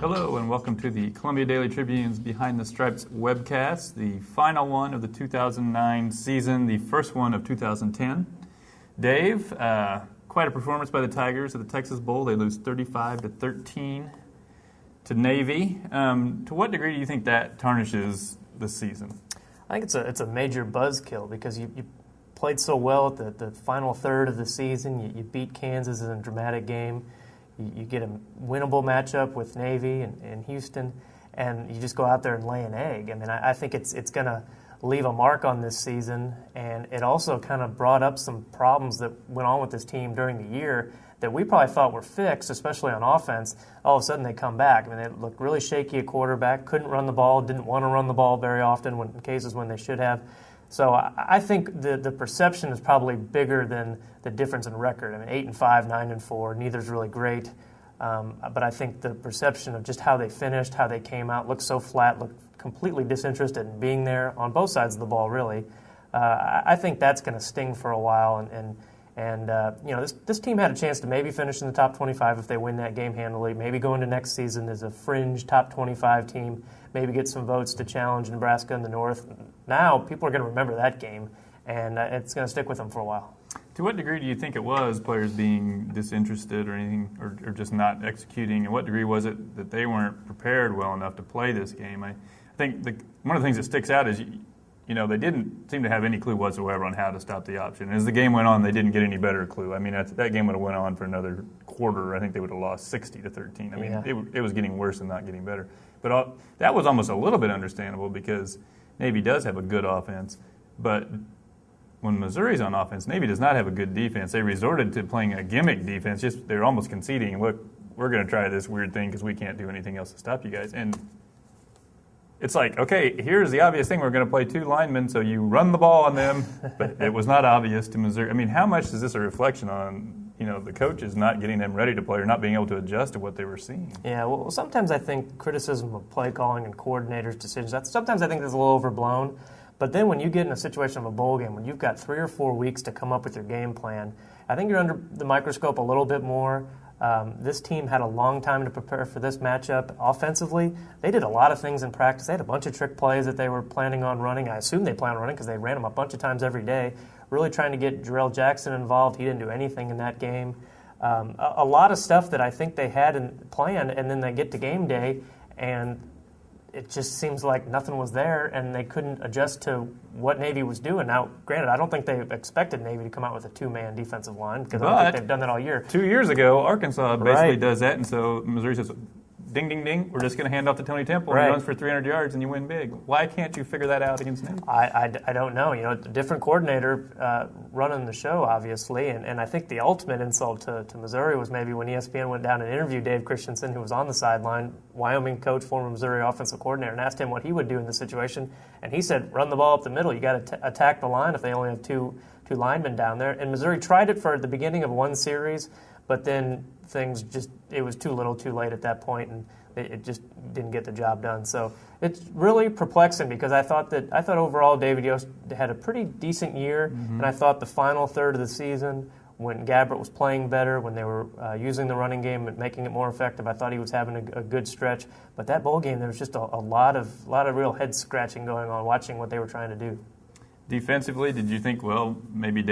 Hello and welcome to the Columbia Daily Tribune's Behind the Stripes Webcast, the final one of the 2009 season, the first one of 2010. Dave, quite a performance by the Tigers at the Texas Bowl. They lose 35-13 to Navy. To what degree do you think that tarnishes the season? I think it's a major buzzkill because you played so well at the final third of the season. You beat Kansas in a dramatic game. You get a winnable matchup with Navy and Houston, and you just go out there and lay an egg. I mean, I think it's going to leave a mark on this season, and it also kind of brought up some problems that went on with this team during the year that we probably thought were fixed, especially on offense. All of a sudden they come back. I mean, they looked really shaky at quarterback, couldn't run the ball, didn't want to run the ball very often in cases when they should have. So I think the perception is probably bigger than the difference in record. I mean, 8-5, 9-4, neither's really great. But I think the perception of just how they finished, how they came out, looked so flat, looked completely disinterested in being there on both sides of the ball, really. I think that's going to sting for a while. And you know, this team had a chance to maybe finish in the top 25 if they win that game handily, maybe go into next season as a fringe top 25 team, maybe get some votes to challenge Nebraska in the North. Now people are going to remember that game, and it's going to stick with them for a while. To what degree do you think it was players being disinterested or anything, or just not executing? And what degree was it that they weren't prepared well enough to play this game? I think one of the things that sticks out is, you know, they didn't seem to have any clue whatsoever on how to stop the option. And as the game went on, they didn't get any better clue. I mean, that game would have went on for another quarter. I think they would have lost 60-13. I mean, it was getting worse and not getting better. But that was almost a little bit understandable because Navy does have a good offense. But when Missouri's on offense, Navy does not have a good defense. They resorted to playing a gimmick defense. They're almost conceding, look, we're going to try this weird thing because we can't do anything else to stop you guys. And it's like, okay, here's the obvious thing. We're going to play two linemen, so you run the ball on them. But it was not obvious to Missouri. I mean, how much is this a reflection on, you know, the coaches not getting them ready to play or not being able to adjust to what they were seeing? Yeah, well, sometimes I think criticism of play calling and coordinators' decisions, sometimes I think that's a little overblown. But then when you get in a situation of a bowl game, when you've got 3 or 4 weeks to come up with your game plan, I think you're under the microscope a little bit more. This team had a long time to prepare for this matchup. Offensively, they did a lot of things in practice. They had a bunch of trick plays that they were planning on running. I assume they plan on running because they ran them a bunch of times every day, really trying to get Jarrell Jackson involved. He didn't do anything in that game. A lot of stuff that I think they had planned, and then they get to game day, and it just seems like nothing was there, and they couldn't adjust to what Navy was doing. Now, granted, I don't think they expected Navy to come out with a two-man defensive line because I don't think they've done that all year. 2 years ago, Arkansas basically does that, and so Missouri says, ding, ding, ding, we're just going to hand off to Tony Temple, and he runs for 300 yards, and you win big. Why can't you figure that out against Navy? I don't know. You know, a different coordinator running the show, obviously, and I think the ultimate insult to Missouri was maybe when ESPN went down and interviewed Dave Christensen, who was on the sideline, Wyoming coach, former Missouri offensive coordinator, and asked him what he would do in this situation, and he said, run the ball up the middle. You got to attack the line if they only have two linemen down there. And Missouri tried it for the beginning of one series, but then things it was too little too late at that point, and it just didn't get the job done. So it's really perplexing because I thought overall David Yost had a pretty decent year, and I thought the final third of the season, when Gabbert was playing better, when they were using the running game and making it more effective, I thought he was having a good stretch. But that bowl game, there was just a lot of real head scratching going on watching what they were trying to do. Defensively, did you think, well, maybe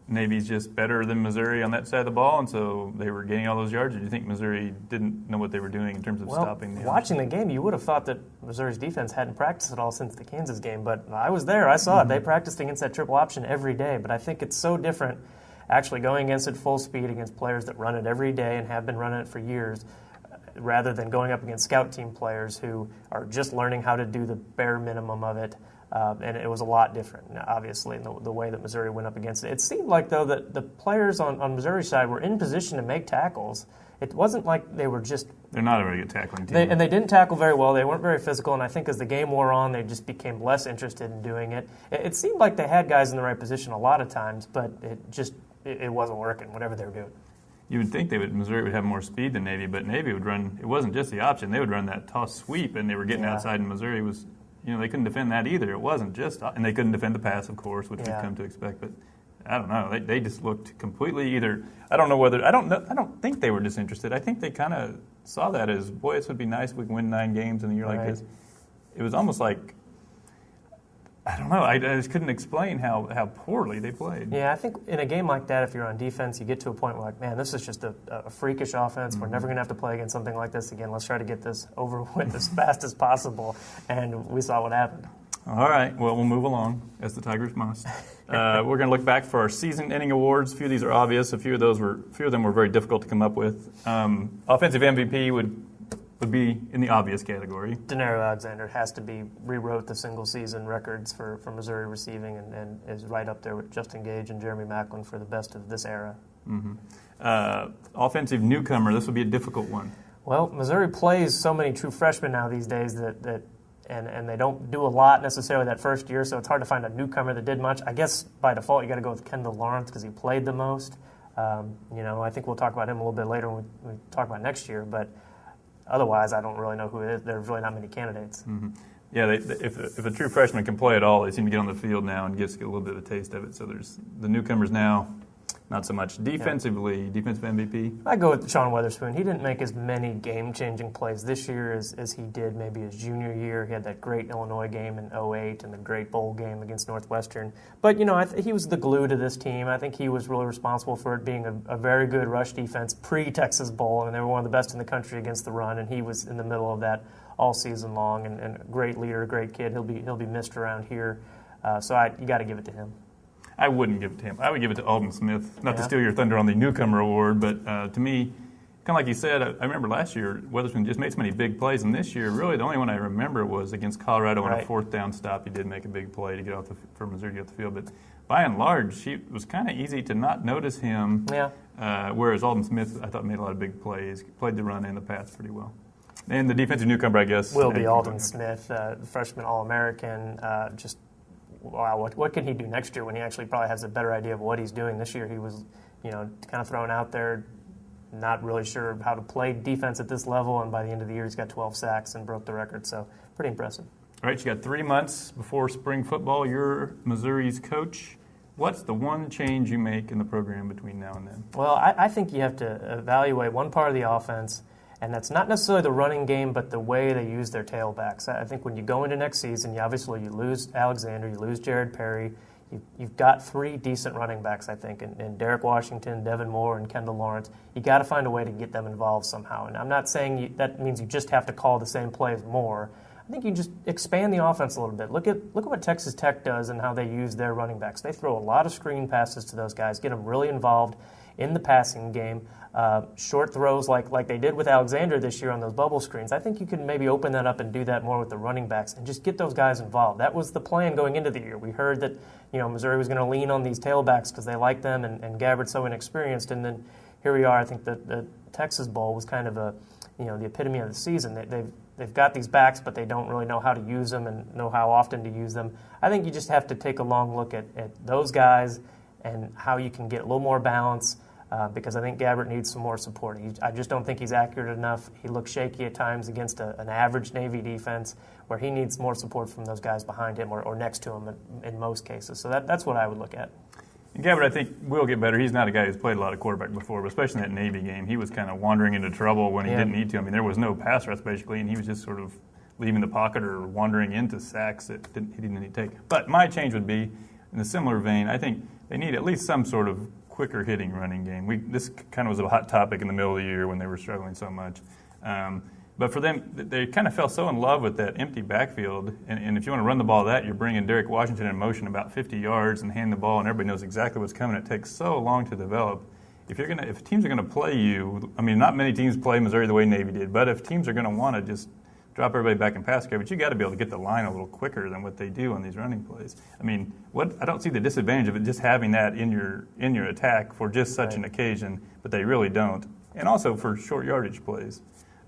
Navy's just better than Missouri on that side of the ball, and so they were getting all those yards? Or do you think Missouri didn't know what they were doing in terms of stopping the watching the game, you would have thought that Missouri's defense hadn't practiced at all since the Kansas game, but I was there. I saw it. They practiced against that triple option every day, but I think it's so different actually going against it full speed against players that run it every day and have been running it for years, rather than going up against scout team players who are just learning how to do the bare minimum of it. And it was a lot different, obviously, in the way that Missouri went up against it. It seemed like, though, that the players on Missouri's side were in position to make tackles. It wasn't like they were just... They're not a very good tackling team. And they didn't tackle very well. They weren't very physical, and I think as the game wore on, they just became less interested in doing it. It seemed like they had guys in the right position a lot of times, but it wasn't working, whatever they were doing. You would think Missouri would have more speed than Navy, but Navy would run... It wasn't just the option. They would run that toss sweep, and they were getting outside, and Missouri was they couldn't defend that either. It wasn't just, and they couldn't defend the pass, of course, which we've come to expect. But I don't know. They just looked completely either. I don't think they were disinterested. I think they kind of saw that as, boy, this would be nice if we can win 9 games in a year like this. It was almost like, I don't know. I just couldn't explain how poorly they played. Yeah, I think in a game like that, if you're on defense, you get to a point where, like, man, this is just a freakish offense. We're never going to have to play against something like this again. Let's try to get this over with as fast as possible. And we saw what happened. All right. Well, we'll move along, as the Tigers must. We're going to look back for our season-ending awards. A few of these are obvious. A few of them were very difficult to come up with. Offensive MVP would be in the obvious category. Denaro Alexander has to be rewrote the single-season records for Missouri receiving and is right up there with Justin Gage and Jeremy Maclin for the best of this era. Offensive newcomer, this would be a difficult one. Well, Missouri plays so many true freshmen now these days that they don't do a lot necessarily that first year, so it's hard to find a newcomer that did much. I guess by default you got to go with Kendall Lawrence because he played the most. I think we'll talk about him a little bit later when we talk about next year, but otherwise, I don't really know who it is. There's really not many candidates. Yeah, if a true freshman can play at all, they seem to get on the field now and get a little bit of a taste of it. So there's the newcomers now, not so much. Defensively, defensive MVP? I go with Sean Weatherspoon. He didn't make as many game-changing plays this year as he did maybe his junior year. He had that great Illinois game in 2008 and the great bowl game against Northwestern. But, he was the glue to this team. I think he was really responsible for it being a very good rush defense pre-Texas Bowl, and they were one of the best in the country against the run, and he was in the middle of that all season long, and a great leader, a great kid. He'll be missed around here, so you got to give it to him. I wouldn't give it to him. I would give it to Alden Smith. Not to steal your thunder on the newcomer award, but to me, kind of like you said, I remember last year Weatherspoon just made so many big plays, and this year, really the only one I remember was against Colorado on a 4th down stop. He did make a big play to get for Missouri to get off the field, but by and large, it was kind of easy to not notice him. Whereas Alden Smith, I thought, made a lot of big plays, played the run and the pass pretty well. And the defensive newcomer, I guess, will be Alden Smith, freshman All-American. Wow, what can he do next year when he actually probably has a better idea of what he's doing? This year he was, kind of thrown out there, not really sure how to play defense at this level, and by the end of the year he's got 12 sacks and broke the record, so pretty impressive. All right, you got 3 months before spring football. You're Missouri's coach. What's the one change you make in the program between now and then? Well, I think you have to evaluate one part of the offense, and that's not necessarily the running game, but the way they use their tailbacks. I think when you go into next season, you lose Alexander, you lose Jared Perry. You've got 3 decent running backs, I think, in Derek Washington, Devin Moore, and Kendall Lawrence. You got to find a way to get them involved somehow. And I'm not saying that means you just have to call the same plays more. I think you just expand the offense a little bit. Look at what Texas Tech does and how they use their running backs. They throw a lot of screen passes to those guys, get them really involved in the passing game. Short throws like they did with Alexander this year on those bubble screens. I think you can maybe open that up and do that more with the running backs and just get those guys involved. That was the plan going into the year. We heard that Missouri was going to lean on these tailbacks because they like them and Gabbard's so inexperienced. And then here we are. I think the Texas Bowl was kind of the epitome of the season. They've got these backs, but they don't really know how to use them and know how often to use them. I think you just have to take a long look at those guys and how you can get a little more balance. Because I think Gabbard needs some more support. I just don't think he's accurate enough. He looks shaky at times against an average Navy defense where he needs more support from those guys behind him or next to him in most cases. So that's what I would look at. And Gabbard, I think, will get better. He's not a guy who's played a lot of quarterback before, but especially in that Navy game, he was kind of wandering into trouble when he didn't need to. I mean, there was no pass rush, basically, and he was just sort of leaving the pocket or wandering into sacks that he didn't need to take. But my change would be, in a similar vein, I think they need at least some sort of quicker hitting running game. This kind of was a hot topic in the middle of the year when they were struggling so much. But for them, they kind of fell so in love with that empty backfield. And if you want to run the ball you're bringing Derek Washington in motion about 50 yards and hand the ball, and everybody knows exactly what's coming. It takes so long to develop. If teams are going to play you, I mean, not many teams play Missouri the way Navy did, but if teams are going to want to just drop everybody back in pass coverage, you got to be able to get the line a little quicker than what they do on these running plays. I mean, I don't see the disadvantage of it just having that in your attack for just such an occasion, but they really don't. And also for short yardage plays.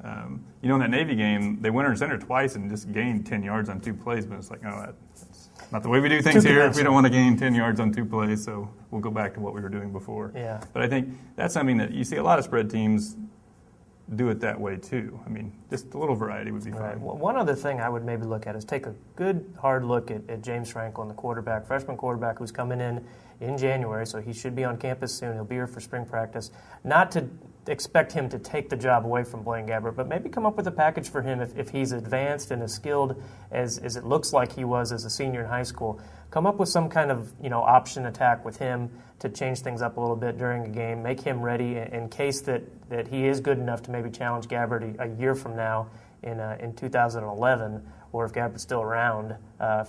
In that Navy game, they went under center twice and just gained 10 yards on 2 plays, but it's like, no, that's not the way we do things here. We don't want to gain 10 yards on 2 plays, so we'll go back to what we were doing before. Yeah. But I think that's something that you see a lot of spread teams do it that way too. I mean, just a little variety would be fine. Right. One other thing I would maybe look at is take a good hard look at James Franklin, the quarterback, freshman quarterback who's coming in January, so he should be on campus soon. He'll be here for spring practice. Not to expect him to take the job away from Blaine Gabbert, but maybe come up with a package for him if he's advanced and as skilled as it looks like he was as a senior in high school. Come up with some kind of option attack with him to change things up a little bit during a game, make him ready in case that he is good enough to maybe challenge Gabbert a year from now in 2011, or if Gabbert's still around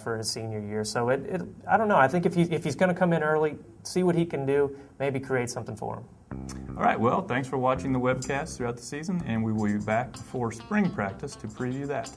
for his senior year. So I don't know. I think if he's going to come in early, see what he can do, maybe create something for him. All right, well, thanks for watching the webcast throughout the season, and we will be back before spring practice to preview that.